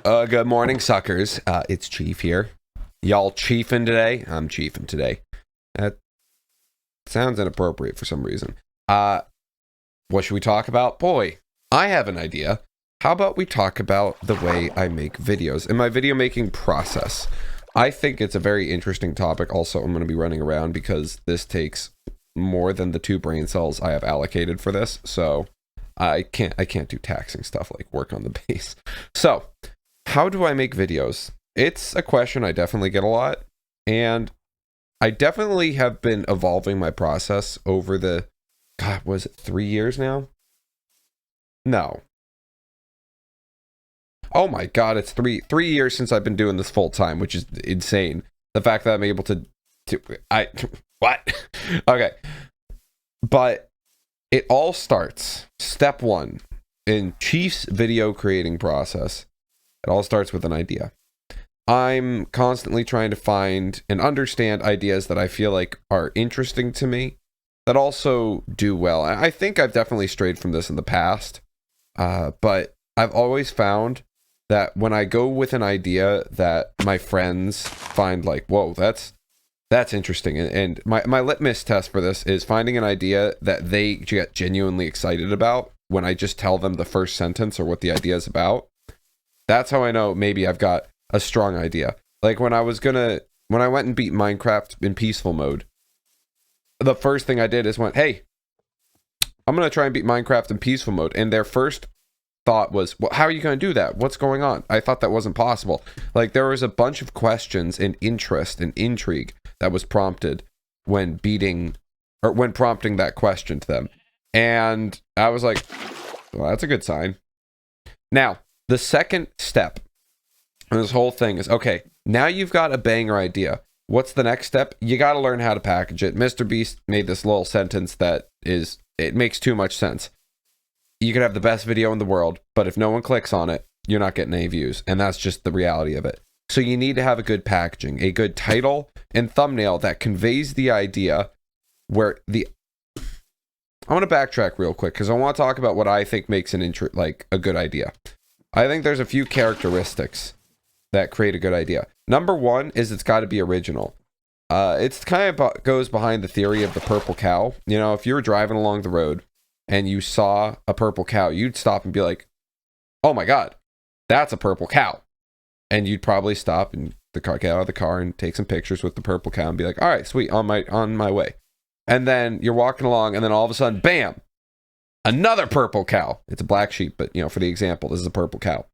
Good morning, suckers. It's Chief here. Y'all chiefing today? I'm chiefing today. That sounds inappropriate for some reason. What should we talk about? Boy, I have an idea. How about we talk about the way I make videos and my video making process? I think it's a very interesting topic. Also, I'm going to be running around because this takes more than the 2 brain cells I have allocated for this. So I can't do taxing stuff like work on the base. So how do I make videos? It's a question I definitely get a lot, and I definitely have been evolving my process over the, God, was it 3 years now? No. Oh my God, it's three years since I've been doing this full time, which is insane. The fact that I'm able to what? Okay. But it all starts, step 1, in Chief's video creating process. It all starts with an idea. I'm constantly trying to find and understand ideas that I feel like are interesting to me, that also do well. I think I've definitely strayed from this in the past, but I've always found that when I go with an idea that my friends find like, whoa, that's interesting. And my litmus test for this is finding an idea that they get genuinely excited about when I just tell them the first sentence or what the idea is about. That's how I know maybe I've got a strong idea. Like when I went and beat Minecraft in peaceful mode, the first thing I did is went, hey, I'm going to try and beat Minecraft in peaceful mode. And their first thought was, well, how are you going to do that? What's going on? I thought that wasn't possible. Like there was a bunch of questions and interest and intrigue that was prompted when prompting that question to them. And I was like, well, that's a good sign. Now, the second step in this whole thing is, okay, now you've got a banger idea. What's the next step? You got to learn how to package it. Mr. Beast made this little sentence it makes too much sense. You could have the best video in the world, but if no one clicks on it, you're not getting any views. And that's just the reality of it. So you need to have a good packaging, a good title and thumbnail that conveys the idea I want to backtrack real quick because I want to talk about what I think makes a good idea. I think there's a few characteristics that create a good idea. Number 1 is it's got to be original. It's kind of goes behind the theory of the purple cow. You know, if you were driving along the road and you saw a purple cow, you'd stop and be like, oh my God, that's a purple cow. And you'd probably stop and get out of the car and take some pictures with the purple cow and be like, all right, sweet, on my way. And then you're walking along and then all of a sudden, bam, another purple cow. It's a black sheep, but for the example, this is a purple cow.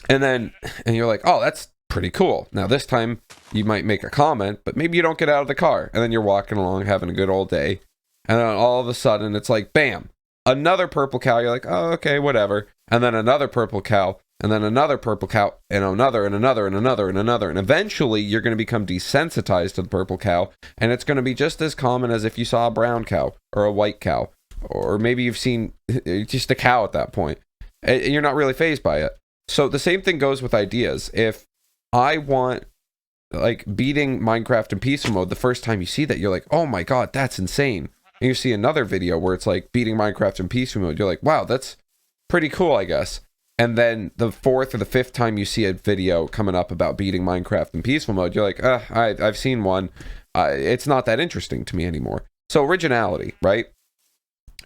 And you're like, oh, that's pretty cool. Now this time you might make a comment, but maybe you don't get out of the car. And then you're walking along having a good old day. And then all of a sudden it's like, bam, another purple cow. You're like, oh, okay, whatever. And then another purple cow, and then another purple cow, and another, and another, and another, and another. And eventually you're going to become desensitized to the purple cow. And it's going to be just as common as if you saw a brown cow or a white cow. Or maybe you've seen just a cow at that point. And you're not really fazed by it. So the same thing goes with ideas. If I want like beating Minecraft in peaceful mode, the first time you see that, you're like, oh my God, that's insane. And you see another video where it's like beating Minecraft in peaceful mode. You're like, wow, that's pretty cool, I guess. And then the 4th or the 5th time you see a video coming up about beating Minecraft in peaceful mode, you're like, I've seen one. It's not that interesting to me anymore. So originality, right?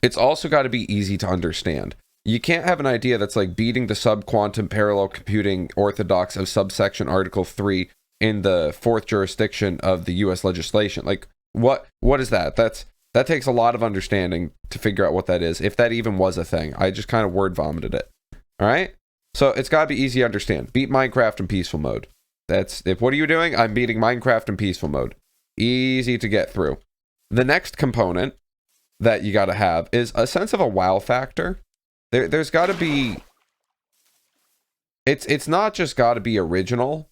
It's also got to be easy to understand. You can't have an idea that's like beating the subquantum parallel computing orthodox of subsection Article 3 in the 4th jurisdiction of the U.S. legislation. Like, what is that? That takes a lot of understanding to figure out what that is, if that even was a thing. I just kind of word vomited it. All right? So it's got to be easy to understand. Beat Minecraft in peaceful mode. What are you doing? I'm beating Minecraft in peaceful mode. Easy to get through. The next component that you got to have is a sense of a wow factor. There's got to be... It's not just got to be original,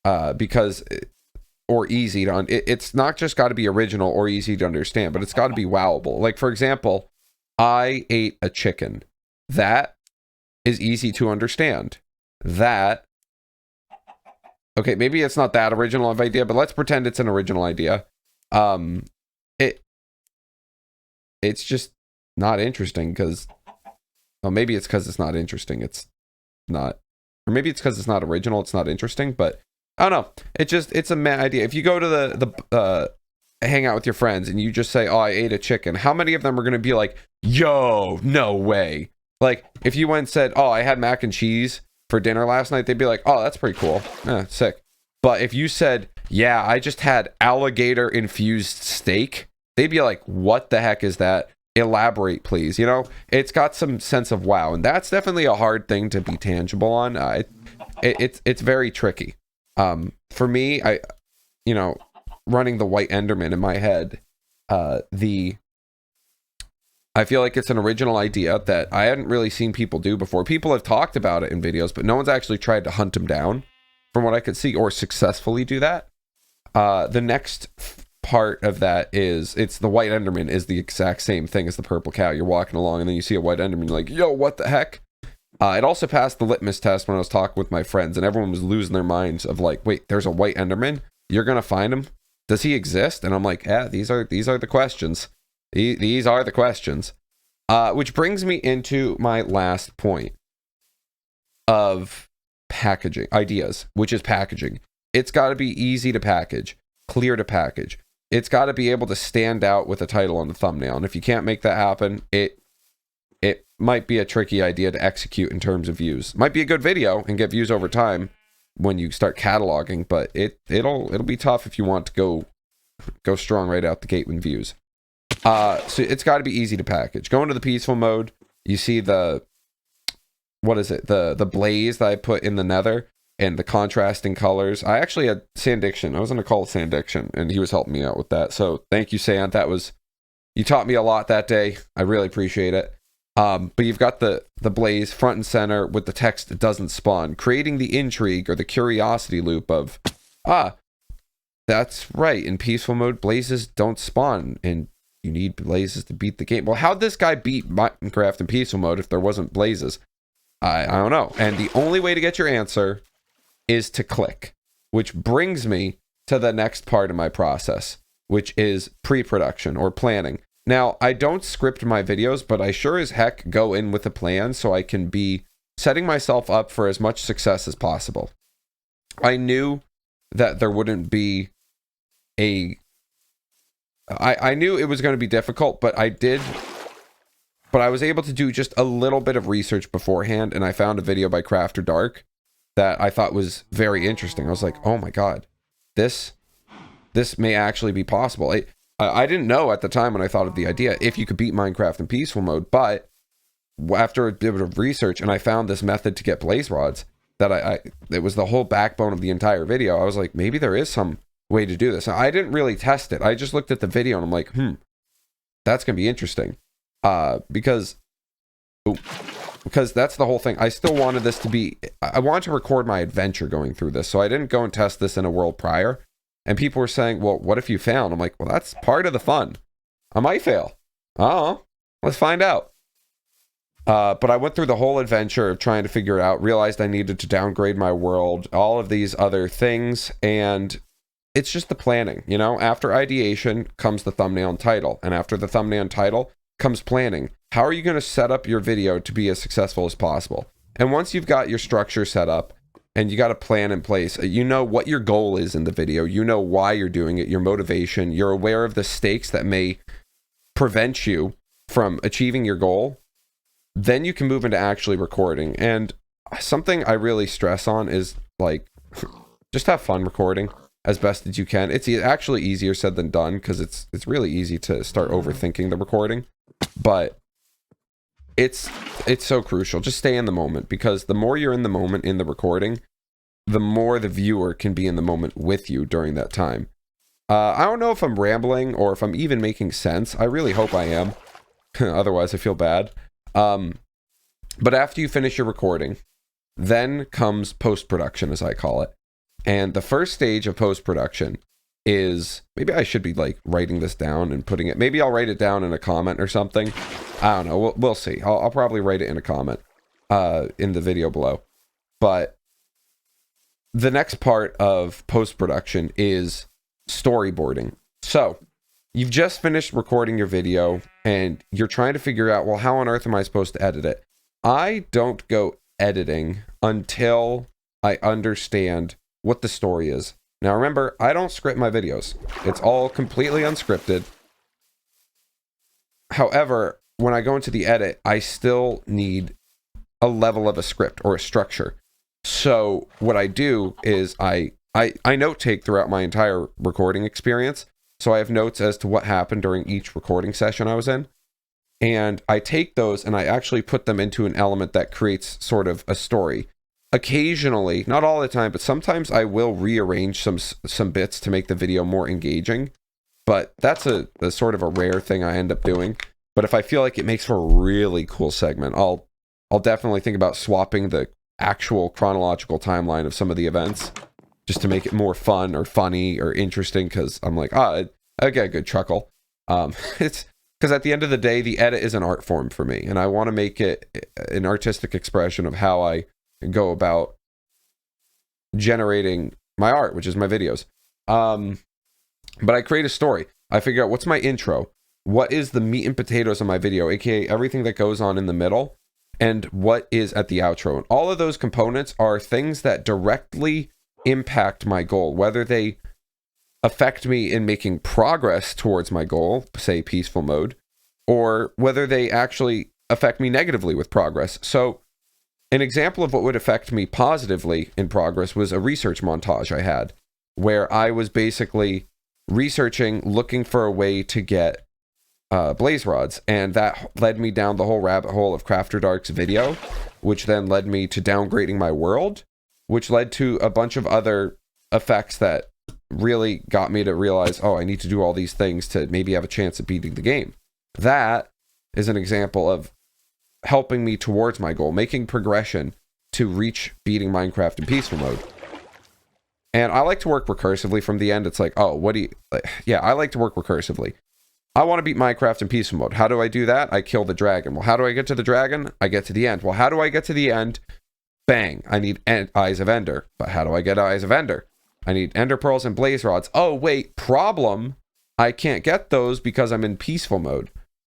or easy to... It's not just got to be original or easy to understand, but it's got to be wowable. Like, for example, I ate a chicken. That is easy to understand. Okay, maybe it's not that original of idea, but let's pretend it's an original idea. It's just not interesting because... Well, maybe it's because it's not interesting. It's not Or maybe it's because it's not original, it's not interesting, but I don't know. It's a mad idea. If you go to the hang out with your friends and you just say, oh, I ate a chicken, how many of them are going to be like, yo, no way? Like, if you went and said, oh, I had mac and cheese for dinner last night, they'd be like, oh, that's pretty cool. Sick. But if you said, yeah, I just had alligator infused steak, they'd be like, what the heck is that? Elaborate, please. You know, it's got some sense of wow. And that's definitely a hard thing to be tangible on. It's very tricky. For me, running the White Enderman in my head, I feel like it's an original idea that I hadn't really seen people do before. People have talked about it in videos, but no one's actually tried to hunt him down, from what I could see, or successfully do that. The next part of that is, it's the White Enderman is the exact same thing as the purple cow. You're walking along and then you see a White Enderman, you're like, yo, what the heck? It also passed the litmus test when I was talking with my friends, and everyone was losing their minds of like, wait, there's a White Enderman? You're gonna find him? Does he exist? And I'm like, yeah, these are the questions. These are the questions. Which brings me into my last point of packaging ideas, which is packaging. It's got to be easy to package, clear to package. It's got to be able to stand out with a title on the thumbnail. And if you can't make that happen, it might be a tricky idea to execute in terms of views. Might be a good video and get views over time when you start cataloging, but it'll be tough if you want to go strong right out the gate with views. So it's got to be easy to package. Go into the peaceful mode. You see the blaze that I put in the nether and the contrasting colors. I actually had Sandiction. I was going to call it Sandiction, and he was helping me out with that. So thank you, Sand. You taught me a lot that day. I really appreciate it. But you've got the blaze front and center with the text that doesn't spawn, creating the intrigue or the curiosity loop of, that's right. In peaceful mode, blazes don't spawn, and you need blazes to beat the game. Well, how'd this guy beat Minecraft in peaceful mode if there wasn't blazes? I don't know. And the only way to get your answer is to click, which brings me to the next part of my process, which is pre-production or planning. Now, I don't script my videos, but I sure as heck go in with a plan so I can be setting myself up for as much success as possible. I knew that there wouldn't be I knew it was going to be difficult, but I was able to do just a little bit of research beforehand, and I found a video by Crafter Dark that I thought was very interesting. I was like, oh my god, this may actually be possible. I didn't know at the time when I thought of the idea if you could beat Minecraft in peaceful mode, but after a bit of research, and I found this method to get blaze rods that it was the whole backbone of the entire video. I was like, maybe there is some way to do this. I didn't really test it. I just looked at the video and I'm like, that's gonna be interesting. Because that's the whole thing. I still wanted this to be, I wanted to record my adventure going through this, so I didn't go and test this in a world prior. And people were saying, well, what if you fail? I'm like, well, that's part of the fun. I might fail. Oh, let's find out. But I went through the whole adventure of trying to figure it out, realized I needed to downgrade my world, all of these other things, and it's just the planning, you know? After ideation comes the thumbnail and title, and after the thumbnail and title comes planning. How are you going to set up your video to be as successful as possible? And once you've got your structure set up and you got a plan in place, you know what your goal is in the video, you know why you're doing it, your motivation, you're aware of the stakes that may prevent you from achieving your goal, then you can move into actually recording. And something I really stress on is like, just have fun recording as best as you can. It's actually easier said than done, because it's really easy to start overthinking the recording, but it's so crucial. Just stay in the moment, because the more you're in the moment in the recording, the more the viewer can be in the moment with you during that time. I don't know if I'm rambling or if I'm even making sense. I really hope I am. Otherwise I feel bad. But after you finish your recording, then comes post-production, as I call it. And the first stage of post-production is, maybe I should be like writing this down and putting it, maybe I'll write it down in a comment or something. I don't know. We'll see. I'll probably write it in a comment in the video below. But the next part of post-production is storyboarding. So you've just finished recording your video and you're trying to figure out, well, how on earth am I supposed to edit it? I don't go editing until I understand what the story is. Now remember, I don't script my videos. It's all completely unscripted. However, when I go into the edit, I still need a level of a script or a structure. So what I do is I note take throughout my entire recording experience. So I have notes as to what happened during each recording session I was in. And I take those and I actually put them into an element that creates sort of a story. Occasionally, not all the time, but sometimes I will rearrange some bits to make the video more engaging. But that's a sort of a rare thing I end up doing. But if I feel like it makes for a really cool segment, I'll definitely think about swapping the actual chronological timeline of some of the events just to make it more fun or funny or interesting, because I'm like, I get a good chuckle. It's because at the end of the day, the edit is an art form for me, and I want to make it an artistic expression of how I go about generating my art, which is my videos. But I create a story. I figure out what's my intro, what is the meat and potatoes of my video, aka everything that goes on in the middle, and what is at the outro. And all of those components are things that directly impact my goal, whether they affect me in making progress towards my goal, say peaceful mode, or whether they actually affect me negatively with progress. So an example of what would affect me positively in progress was a research montage I had, where I was basically researching, looking for a way to get blaze rods, and that led me down the whole rabbit hole of Crafter Dark's video, which then led me to downgrading my world, which led to a bunch of other effects that really got me to realize, oh, I need to do all these things to maybe have a chance at beating the game. That is an example of helping me towards my goal, making progression to reach beating Minecraft in peaceful mode. And I like to work recursively from the end. It's like, oh, what do you... Yeah, I like to work recursively. I want to beat Minecraft in peaceful mode. How do I do that? I kill the dragon. Well, how do I get to the dragon? I get to the end. Well, how do I get to the end? Bang. I need Eyes of Ender. But how do I get Eyes of Ender? I need Ender Pearls and Blaze Rods. Oh, wait. Problem. I can't get those because I'm in peaceful mode.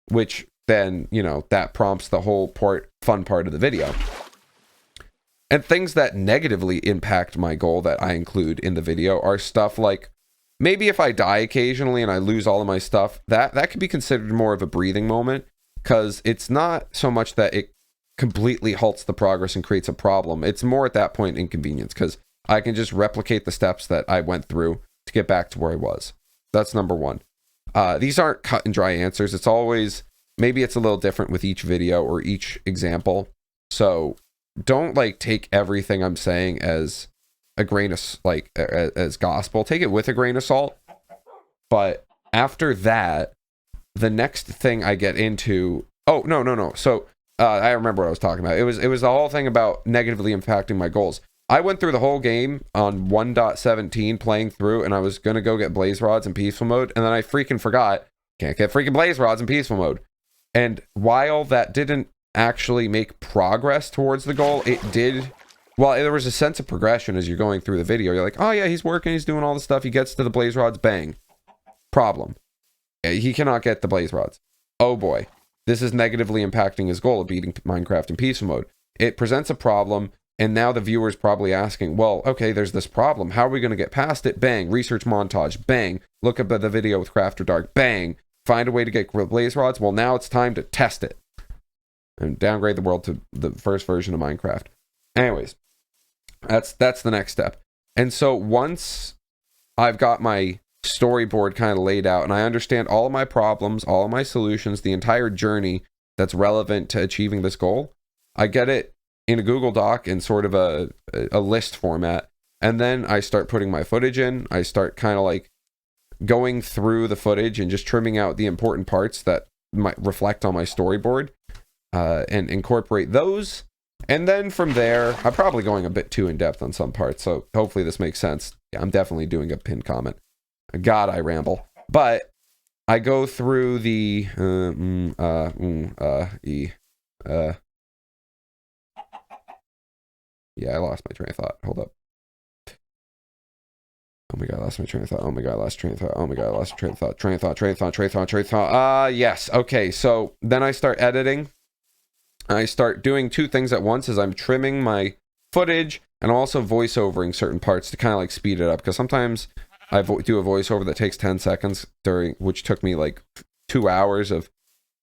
Which then, you know, that prompts the whole fun part of the video. And things that negatively impact my goal that I include in the video are stuff like, maybe if I die occasionally and I lose all of my stuff, that could be considered more of a breathing moment, because it's not so much that it completely halts the progress and creates a problem. It's more at that point inconvenience, because I can just replicate the steps that I went through to get back to where I was. That's number one. These aren't cut and dry answers. It's always, maybe it's a little different with each video or each example. So don't like take everything I'm saying as a grain of as gospel. Take it with a grain of salt. But after that, the next thing I get into, no. So I remember what I was talking about. It was the whole thing about negatively impacting my goals. I went through the whole game on 1.17 playing through, and I was gonna go get blaze rods in peaceful mode, and then I freaking forgot. Can't get freaking blaze rods in peaceful mode. And while that didn't actually make progress towards the goal, it did. Well, there was a sense of progression as you're going through the video. You're like, oh yeah, he's working, he's doing all the stuff. He gets to the blaze rods, bang. Problem. He cannot get the blaze rods. Oh boy. This is negatively impacting his goal of beating Minecraft in peaceful mode. It presents a problem, and now the viewer's probably asking, well, okay, there's this problem. How are we going to get past it? Bang. Research montage. Bang. Look up at the video with Crafter Dark. Bang. Find a way to get blaze rods. Well, now it's time to test it and downgrade the world to the first version of Minecraft. Anyways, that's the next step. And so once I've got my storyboard kind of laid out and I understand all of my problems, all of my solutions, the entire journey that's relevant to achieving this goal, I get it in a Google Doc in sort of a list format. And then I start putting my footage in. I start kind of like going through the footage and just trimming out the important parts that might reflect on my storyboard, and incorporate those. And then from there, I'm probably going a bit too in depth on some parts, so hopefully this makes sense. Yeah, I'm definitely doing a pinned comment. God, I ramble. But I go through the yeah, I lost my train of thought. Hold up. Oh my god, I lost my train of thought. Oh my god, I lost train of thought. Oh my god, I lost train of thought. Train of thought. Yes. Okay, so then I start editing. I start doing two things at once as I'm trimming my footage and also voiceovering certain parts to kind of like speed it up, because sometimes I do a voiceover that takes 10 seconds which took me like 2 hours of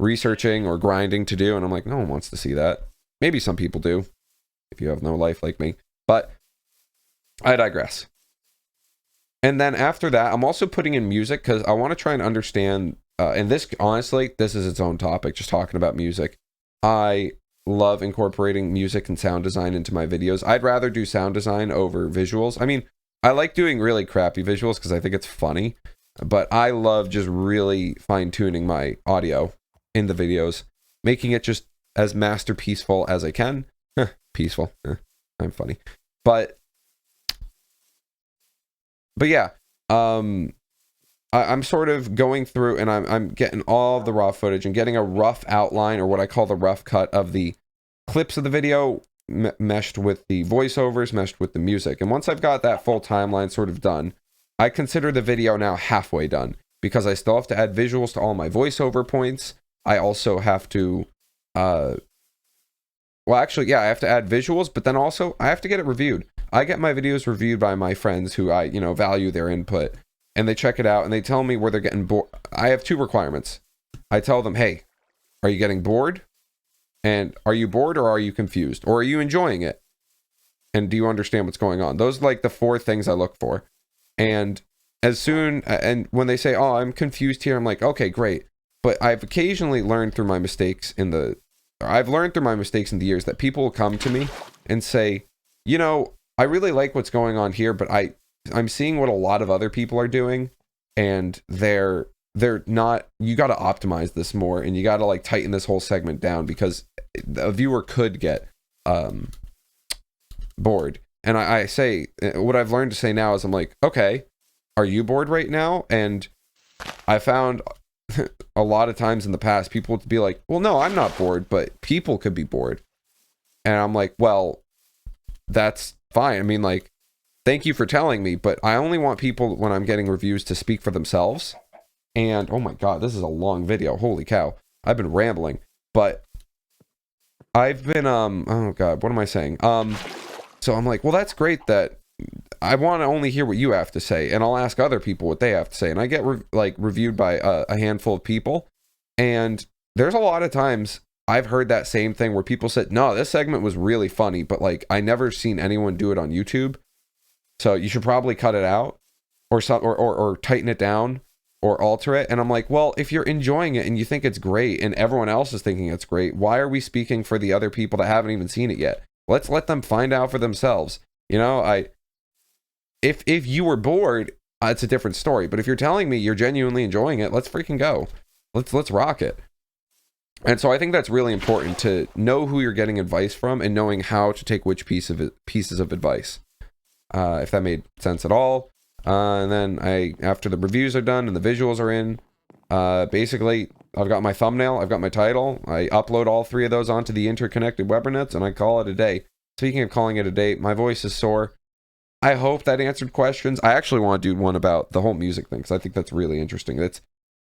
researching or grinding to do, and I'm like, no one wants to see that. Maybe some people do if you have no life like me, but I digress. And then after that, I'm also putting in music because I want to try and understand, and this, honestly, this is its own topic, just talking about music. I love incorporating music and sound design into my videos. I'd rather do sound design over visuals. I mean, I like doing really crappy visuals because I think it's funny, but I love just really fine-tuning my audio in the videos, making it just as masterpieceful as I can. Peaceful. I'm funny. But yeah, I'm sort of going through and I'm getting all the raw footage and getting a rough outline, or what I call the rough cut, of the clips of the video meshed with the voiceovers, meshed with the music. And once I've got that full timeline sort of done, I consider the video now halfway done, because I still have to add visuals to all my voiceover points. I also have to, I have to add visuals, but then also I have to get it reviewed. I get my videos reviewed by my friends who I, value their input, and they check it out and they tell me where they're getting bored. I have two requirements. I tell them, hey, are you getting bored? And are you bored, or are you confused? Or are you enjoying it? And do you understand what's going on? Those are like the 4 things I look for. And and when they say, oh, I'm confused here, I'm like, okay, great. But I've occasionally learned through my mistakes in the years that people will come to me and say, I really like what's going on here, but I'm seeing what a lot of other people are doing, and they're not, you got to optimize this more, and you got to like tighten this whole segment down, because a viewer could get bored. And I say, what I've learned to say now is, I'm like, okay, are you bored right now? And I found a lot of times in the past, people would be like, well, no, I'm not bored, but people could be bored. And I'm like, well, that's fine. I mean, like, thank you for telling me, but I only want people, when I'm getting reviews, to speak for themselves. And oh my god, this is a long video. Holy cow. I've been rambling. But I've been oh god, what am I saying? So I'm like, well, that's great that I want to only hear what you have to say, and I'll ask other people what they have to say. And I get reviewed by a handful of people, and there's a lot of times I've heard that same thing where people said, no, this segment was really funny, but like I never seen anyone do it on YouTube, so you should probably cut it out, or tighten it down, or alter it. And I'm like, well, if you're enjoying it and you think it's great and everyone else is thinking it's great, why are we speaking for the other people that haven't even seen it yet? Let's let them find out for themselves. If you were bored, it's a different story. But if you're telling me you're genuinely enjoying it, let's freaking go. Let's rock it. And so I think that's really important, to know who you're getting advice from and knowing how to take which pieces of advice. If that made sense at all. And then after the reviews are done and the visuals are in, basically I've got my thumbnail, I've got my title, I upload all 3 of those onto the interconnected webernets, and I call it a day. Speaking of calling it a day, my voice is sore. I hope that answered questions. I actually want to do one about the whole music thing, because I think that's really interesting.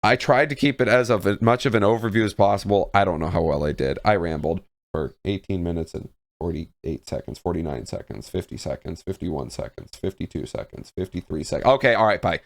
I tried to keep it as much of an overview as possible. I don't know how well I did. I rambled for 18 minutes and 48 seconds, 49 seconds, 50 seconds, 51 seconds, 52 seconds, 53 seconds. Okay, all right, bye.